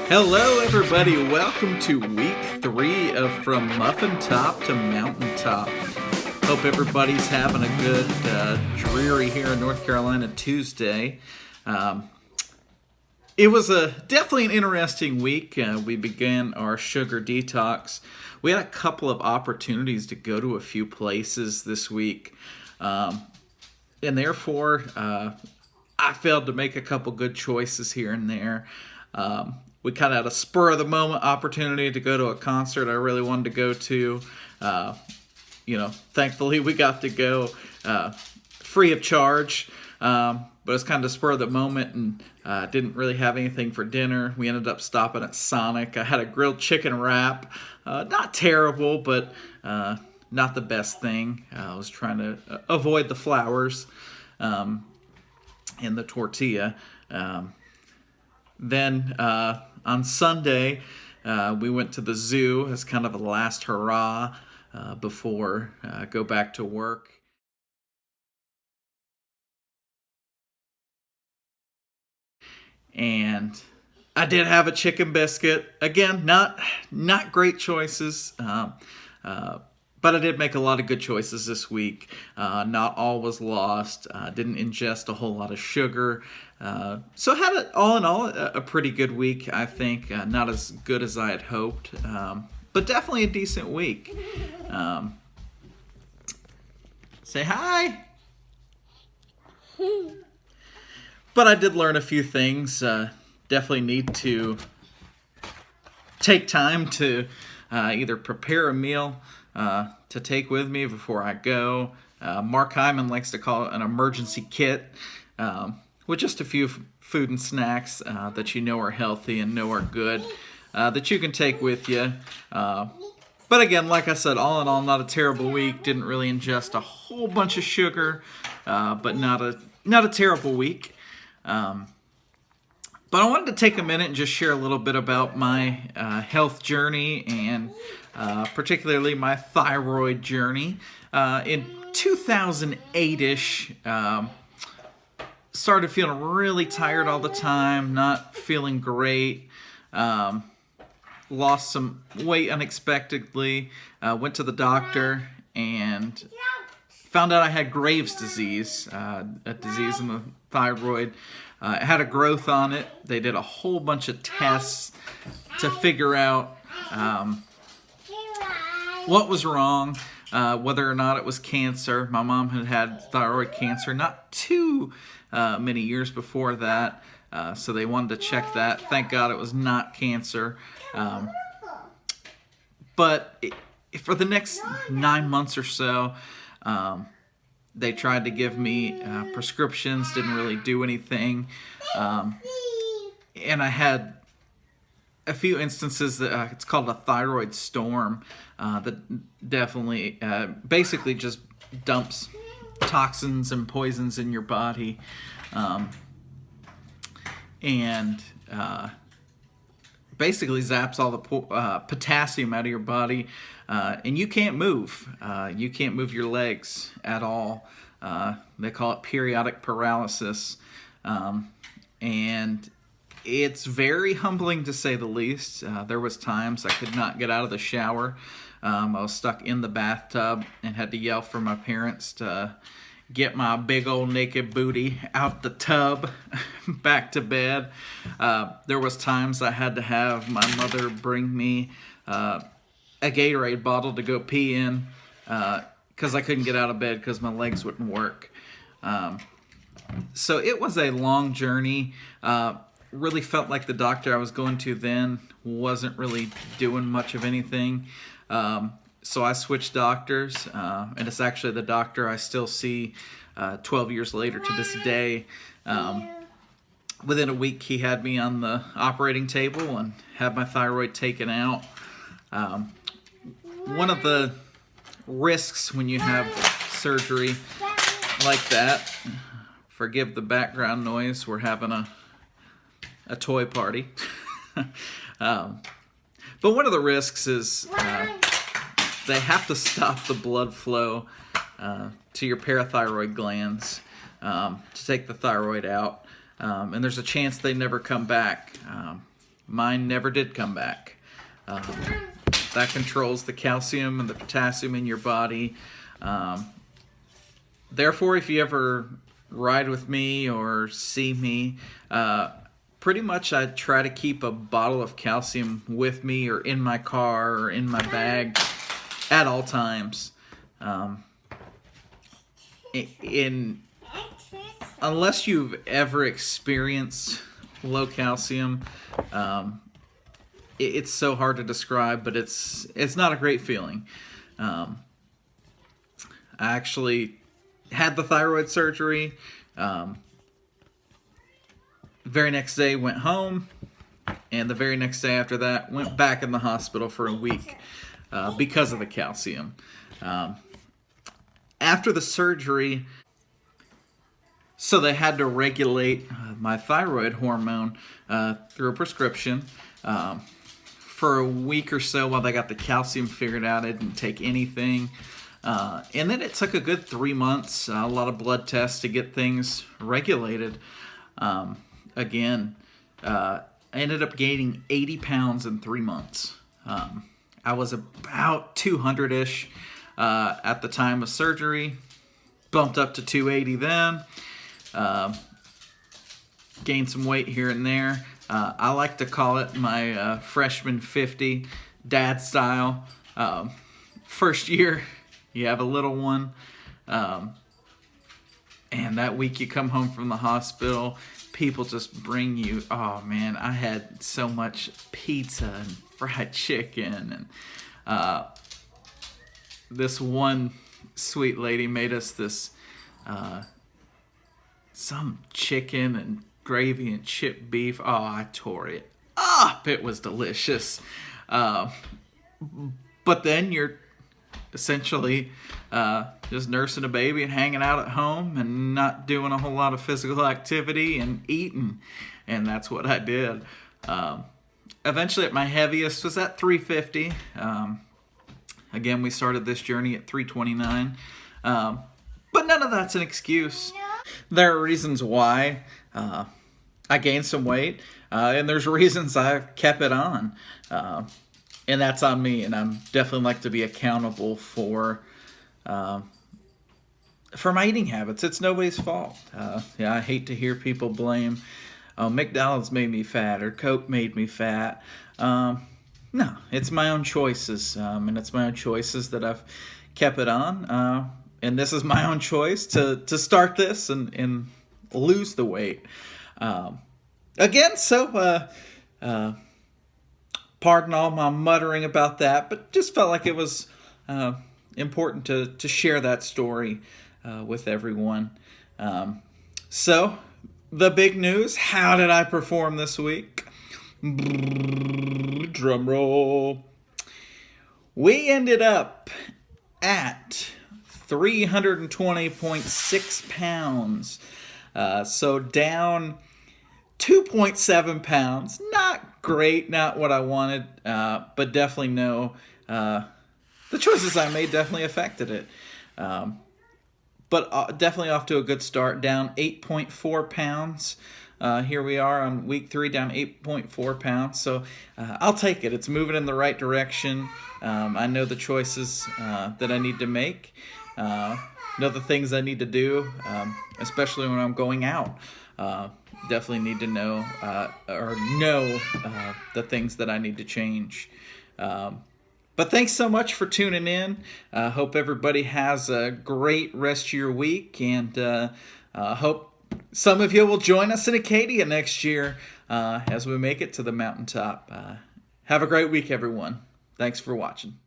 Hello, everybody. Welcome to week 3 of From Muffin Top to Mountaintop. Hope everybody's having a good, dreary here in North Carolina Tuesday. It was definitely an interesting week. We began our sugar detox. We had a couple of opportunities to go to a few places this week, and therefore I failed to make a couple good choices here and there. We kind of had a spur of the moment opportunity to go to a concert I really wanted to go to. Thankfully we got to go free of charge. But it's kind of spur of the moment and didn't really have anything for dinner. We ended up stopping at Sonic. I had a grilled chicken wrap. Not terrible, but not the best thing. I was trying to avoid the flours in the tortilla. Then on Sunday, we went to the zoo as kind of a last hurrah before go back to work. And I did have a chicken biscuit. Again, not great choices, but I did make a lot of good choices this week. Not all was lost. Didn't ingest a whole lot of sugar. So I had it all in all a pretty good week, I think. Not as good as I had hoped, but definitely a decent week. Say hi. But I did learn a few things. Definitely need to take time to either prepare a meal to take with me before I go. Mark Hyman likes to call it an emergency kit, with just a few food and snacks that you know are healthy and know are good that you can take with you. But again, like I said, all in all, not a terrible week. Didn't really ingest a whole bunch of sugar, but not a terrible week. But I wanted to take a minute and just share a little bit about my health journey and particularly my thyroid journey. In 2008-ish, started feeling really tired all the time, not feeling great. Lost some weight unexpectedly. Went to the doctor and found out I had Graves' disease, a disease in the thyroid. It had a growth on it. They did a whole bunch of tests to figure out what was wrong, whether or not it was cancer. My mom had thyroid cancer not too many years before that, so they wanted to check that. Thank God it was not cancer. But for the next 9 months or so, they tried to give me prescriptions, didn't really do anything. And I had a few instances that it's called a thyroid storm that definitely basically just dumps toxins and poisons in your body. And basically zaps all the potassium out of your body, and you can't move. You can't move your legs at all. They call it periodic paralysis, and it's very humbling to say the least. There was times I could not get out of the shower. I was stuck in the bathtub and had to yell for my parents to get my big old naked booty out the tub back to bed. There was times I had to have my mother bring me a Gatorade bottle to go pee in because I couldn't get out of bed because my legs wouldn't work. So it was a long journey. Really felt like the doctor I was going to then wasn't really doing much of anything. So I switched doctors, and it's actually the doctor I still see 12 years later to this day. Within a week, he had me on the operating table and had my thyroid taken out. One of the risks when you have surgery like that, forgive the background noise, we're having a toy party. But one of the risks is they have to stop the blood flow to your parathyroid glands to take the thyroid out. And there's a chance they never come back. Mine never did come back. That controls the calcium and the potassium in your body. Therefore, if you ever ride with me or see me, pretty much I try to keep a bottle of calcium with me or in my car or in my bag at all times. Unless you've ever experienced low calcium, it's so hard to describe, but it's not a great feeling. I actually had the thyroid surgery. Very next day went home, and the very next day after that went back in the hospital for a week because of the calcium. After the surgery, so they had to regulate my thyroid hormone through a prescription. For a week or so while they got the calcium figured out, I didn't take anything. And then it took a good 3 months, a lot of blood tests to get things regulated. Again, I ended up gaining 80 pounds in 3 months. I was about 200-ish at the time of surgery, bumped up to 280 then, gained some weight here and there. I like to call it my freshman 50, dad style. First year, you have a little one, and that week you come home from the hospital, people just bring you, oh man, I had so much pizza and fried chicken, and this one sweet lady made us this some chicken and gravy and chipped beef. Oh, I tore it up. It was delicious. But then you're essentially just nursing a baby and hanging out at home and not doing a whole lot of physical activity and eating. And that's what I did. Eventually at my heaviest was at 350. Again, we started this journey at 329. But none of that's an excuse. There are reasons why I gained some weight, and there's reasons I kept it on. And that's on me, and I'm definitely like to be accountable for my eating habits. It's nobody's fault. Yeah, I hate to hear people blame, oh, McDonald's made me fat or Coke made me fat. No, it's my own choices, and it's my own choices that I've kept it on. And this is my own choice to start this and lose the weight. Again, so pardon all my muttering about that, but just felt like it was important to share that story with everyone. So, the big news, how did I perform this week? Drum roll. We ended up at 320.6 pounds. So down 2.7 pounds. Not great, not what I wanted, but definitely know the choices I made definitely affected it. But definitely off to a good start, down 8.4 pounds. Here we are on week 3, down 8.4 pounds. So I'll take it. It's moving in the right direction. I know the choices that I need to make. Know the things I need to do, especially when I'm going out. Definitely need to know the things that I need to change. But thanks so much for tuning in. Hope everybody has a great rest of your week, and hope some of you will join us in Acadia next year as we make it to the mountaintop. Have a great week, everyone. Thanks for watching.